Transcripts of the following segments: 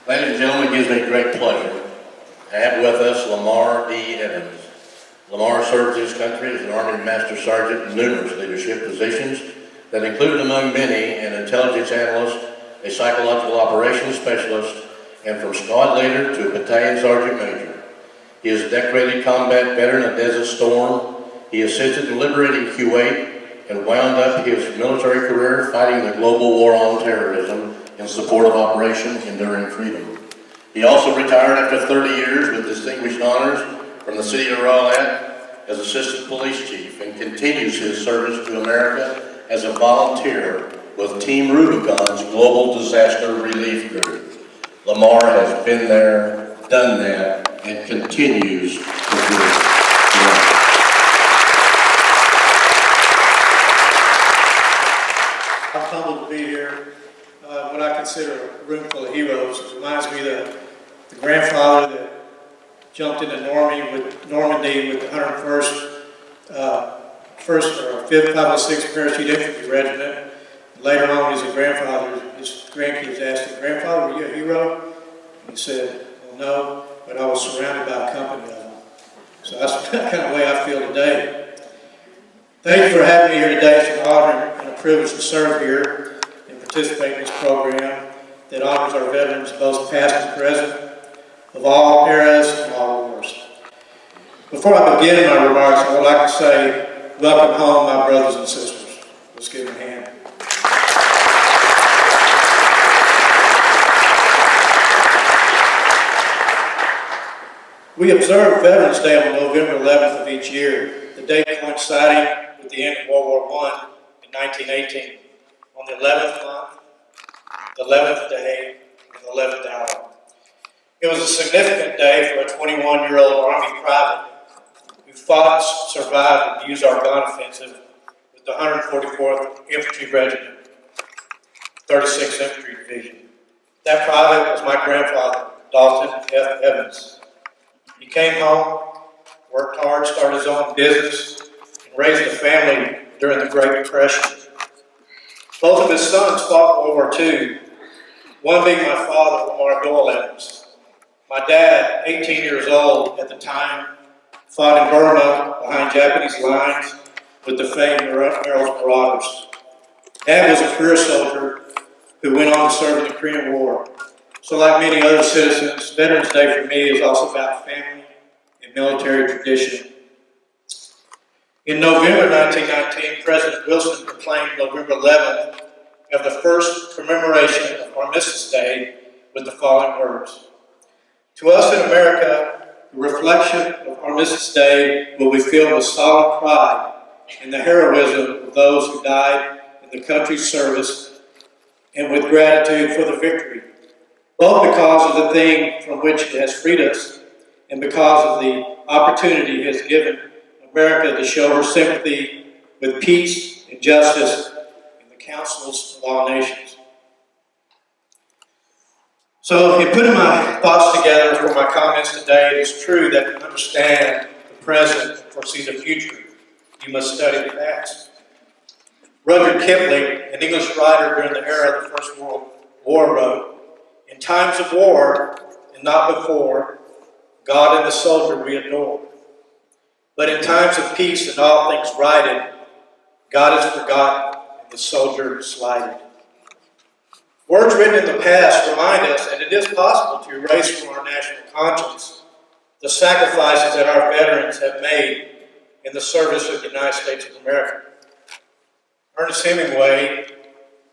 Ladies and gentlemen, it gives me great pleasure to have with us Lamar Evans. Lamar served his country as an Army Master Sergeant in numerous leadership positions that included, among many, an intelligence analyst, a psychological operations specialist, and from squad leader to a battalion sergeant major. He is a decorated combat veteran of Desert Storm. He assisted in liberating Kuwait and wound up his military career fighting the global war on terrorism in support of Operation Enduring Freedom. He also retired after 30 years with distinguished honors from the city of Rowlett as Assistant Police Chief and continues his service to America as a volunteer with Team Rubicon's Global Disaster Relief Group. Lamar has been there, done that, and continues to do it. I'm humbled to be here. What I consider a room full of heroes. It reminds me of the grandfather that jumped into Normandy with the 101st, 506th Parachute Infantry Regiment. Later on, as a grandfather, his grandkids asked him, "Grandfather, were you a hero?" And he said, "Well, no, but I was surrounded by a company of them." So that's the kind of way I feel today. Thank you for having me here today. It's an honor and a privilege to serve here and participate in this program that honors our veterans, both past and present, of all eras and all wars. Before I begin my remarks, I would like to say, welcome home, my brothers and sisters. Let's give them a hand. We observe Veterans Day on November 11th of each year, the day coinciding with the end of World War I in 1918, on the 11th month, the 11th day, and the 11th hour. It was a significant day for a 21-year-old Army private who fought, survived, and used our gun offensive with the 144th Infantry Regiment, 36th Infantry Division. That private was my grandfather, Dalton F. Evans. He came home, worked hard, started his own business, and raised a family during the Great Depression. Both of his sons fought in World War II, one being my father, Lamar Evans. My dad, 18 years old at the time, fought in Burma behind Japanese lines with the famed Merrill's Marauders. Dad was a career soldier who went on to serve in the Korean War. So like many other citizens, Veterans Day for me is also about family and military tradition. In November 1919, President Wilson proclaimed November 11th as the first commemoration of Armistice Day with the following words. To us in America, the reflection of Armistice Day will be filled with solemn pride in the heroism of those who died in the country's service and with gratitude for the victory, both because of the thing from which it has freed us and because of the opportunity it has given America to show her sympathy with peace and justice in the councils of all nations. So, in putting my thoughts together for my comments today, it is true that to understand the present and foresee the future, you must study the past. Rudyard Kipling, an English writer during the era of the First World War, wrote, "In times of war, and not before, God and the soldier we adore. But in times of peace and all things righted, God is forgotten and the soldier slighted." Words written in the past remind us that it is possible to erase from our national conscience the sacrifices that our veterans have made in the service of the United States of America. Ernest Hemingway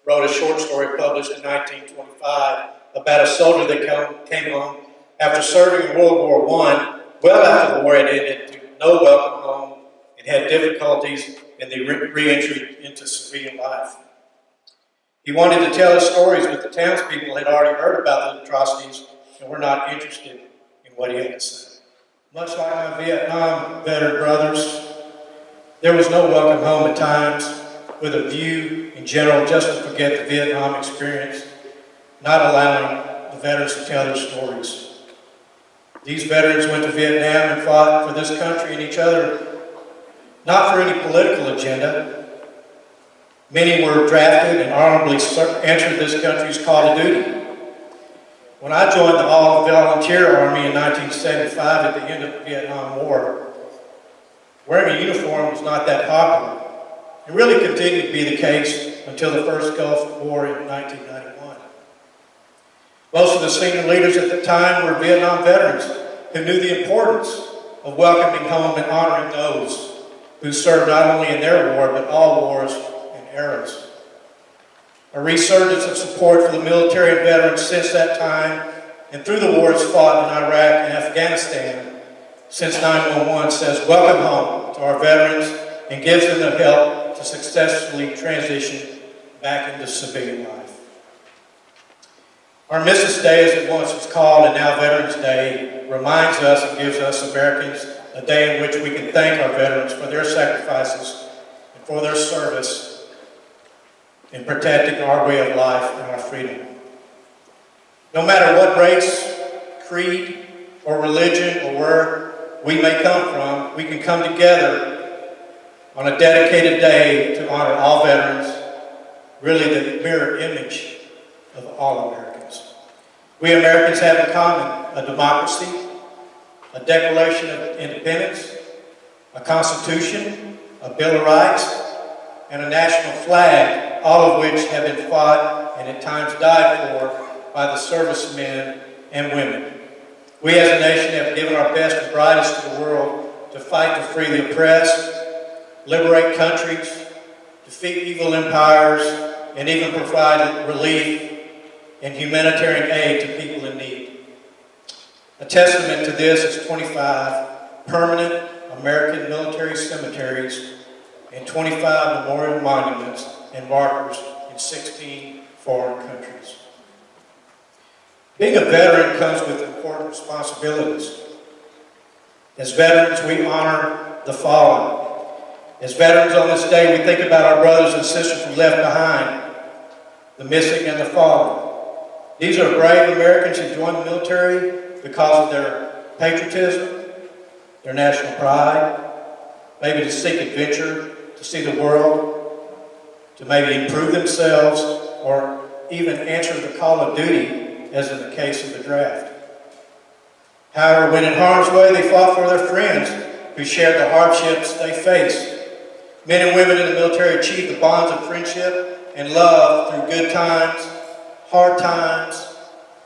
wrote a short story published in 1925 about a soldier that came home after serving in World War I, well after the war had ended, to no welcome home and had difficulties in the re-entry into civilian life. He wanted to tell his stories, but the townspeople had already heard about the atrocities and were not interested in what he had to say. Much like my Vietnam veteran brothers, there was no welcome home at times, with a view in general just to forget the Vietnam experience, not allowing the veterans to tell their stories. These veterans went to Vietnam and fought for this country and each other, not for any political agenda. Many were drafted and honorably entered this country's call to duty. When I joined the All-Volunteer Army in 1975 at the end of the Vietnam War, wearing a uniform was not that popular. It really continued to be the case until the first Gulf War in 1991. Most of the senior leaders at the time were Vietnam veterans who knew the importance of welcoming home and honoring those who served not only in their war, but all wars and eras. A resurgence of support for the military and veterans since that time and through the wars fought in Iraq and Afghanistan since 9/11 says welcome home to our veterans and gives them the help to successfully transition back into civilian life. Armistice Day, as it once was called, and now Veterans Day, reminds us and gives us Americans a day in which we can thank our veterans for their sacrifices and for their service in protecting our way of life and our freedom. No matter what race, creed, or religion, or where we may come from, we can come together on a dedicated day to honor all veterans, really the mirror image of all Americans. We Americans have in common a democracy, a Declaration of Independence, a Constitution, a Bill of Rights, and a national flag, all of which have been fought and at times died for by the servicemen and women. We as a nation have given our best and brightest to the world to fight to free the oppressed, liberate countries, defeat evil empires, and even provide relief and humanitarian aid to people in need. A testament to this is 25 permanent American military cemeteries and 25 memorial monuments and markers in 16 foreign countries. Being a veteran comes with important responsibilities. As veterans, we honor the fallen. As veterans on this day, we think about our brothers and sisters who left behind, the missing and the fallen. These are brave Americans who joined the military because of their patriotism, their national pride, maybe to seek adventure, to see the world, to maybe improve themselves, or even answer the call of duty, as in the case of the draft. However, when in harm's way, they fought for their friends who shared the hardships they faced. Men and women in the military achieved the bonds of friendship and love through good times, hard times,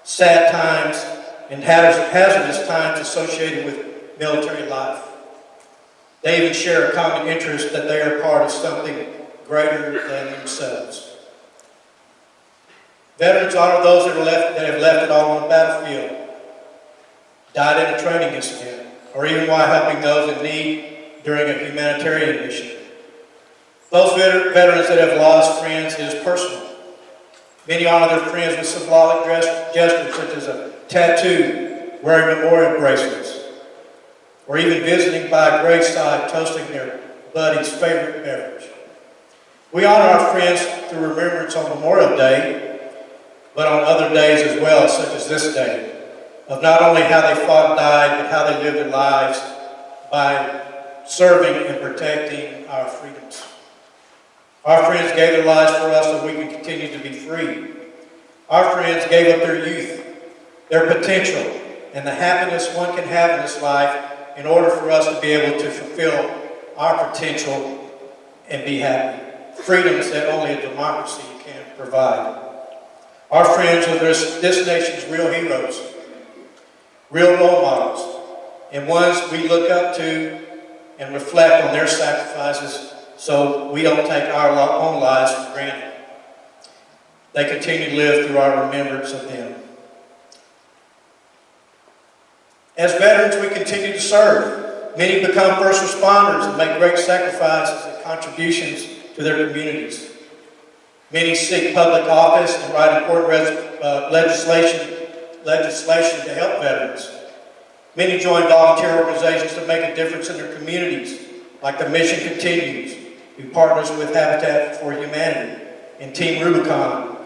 sad times, and hazardous times associated with military life. They even share a common interest that they are part of something greater than themselves. Veterans honor those that have left it all on the battlefield, died in a training incident, or even while helping those in need during a humanitarian mission. Those veterans that have lost friends, it is personal. Many honor their friends with symbolic gestures such as a tattoo, wearing memorial bracelets, or even visiting by a graveside toasting their buddy's favorite beverage. We honor our friends through remembrance on Memorial Day, but on other days as well, such as this day, of not only how they fought and died, but how they lived their lives by serving and protecting our freedoms. Our friends gave their lives for us so we can continue to be free. Our friends gave up their youth, their potential, and the happiness one can have in this life in order for us to be able to fulfill our potential and be happy. Freedoms that only a democracy can provide. Our friends are this nation's real heroes, real role models, and ones we look up to and reflect on their sacrifices so we don't take our own lives for granted. They continue to live through our remembrance of them. As veterans, we continue to serve. Many become first responders and make great sacrifices and contributions to their communities. Many seek public office and write important legislation to help veterans. Many join volunteer organizations to make a difference in their communities, like the Mission Continues, who partners with Habitat for Humanity, and Team Rubicon,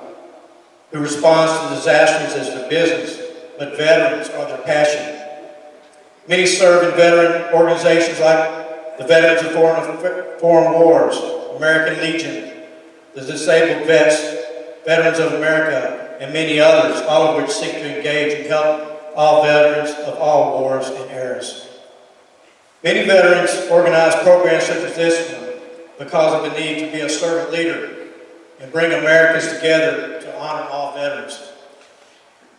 who responds to disasters as their business, but veterans are their passion. Many serve in veteran organizations like the Veterans of Foreign Wars, American Legion, the Disabled Vets, Veterans of America, and many others, all of which seek to engage and help all veterans of all wars and eras. Many veterans organize programs such as this one because of the need to be a servant leader and bring Americans together to honor all veterans.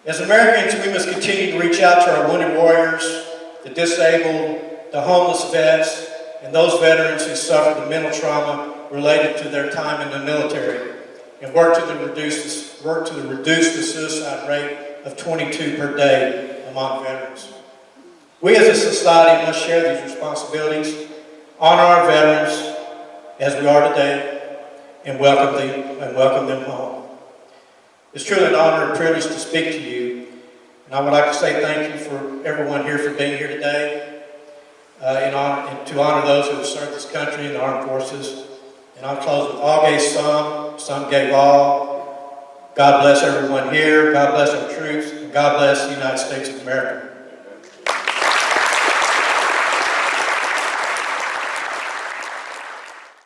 As Americans, we must continue to reach out to our wounded warriors, the disabled, the homeless vets, and those veterans who suffered the mental trauma related to their time in the military, and work to reduce the suicide rate of 22 per day among veterans. We as a society must share these responsibilities, honor our veterans as we are today, and welcome them home. It's truly an honor and privilege to speak to you, and I would like to say thank you for everyone here for being here today, and to honor those who have served this country in the armed forces. And I'll close with all gave some gave all. God bless everyone here, God bless our troops, and God bless the United States of America.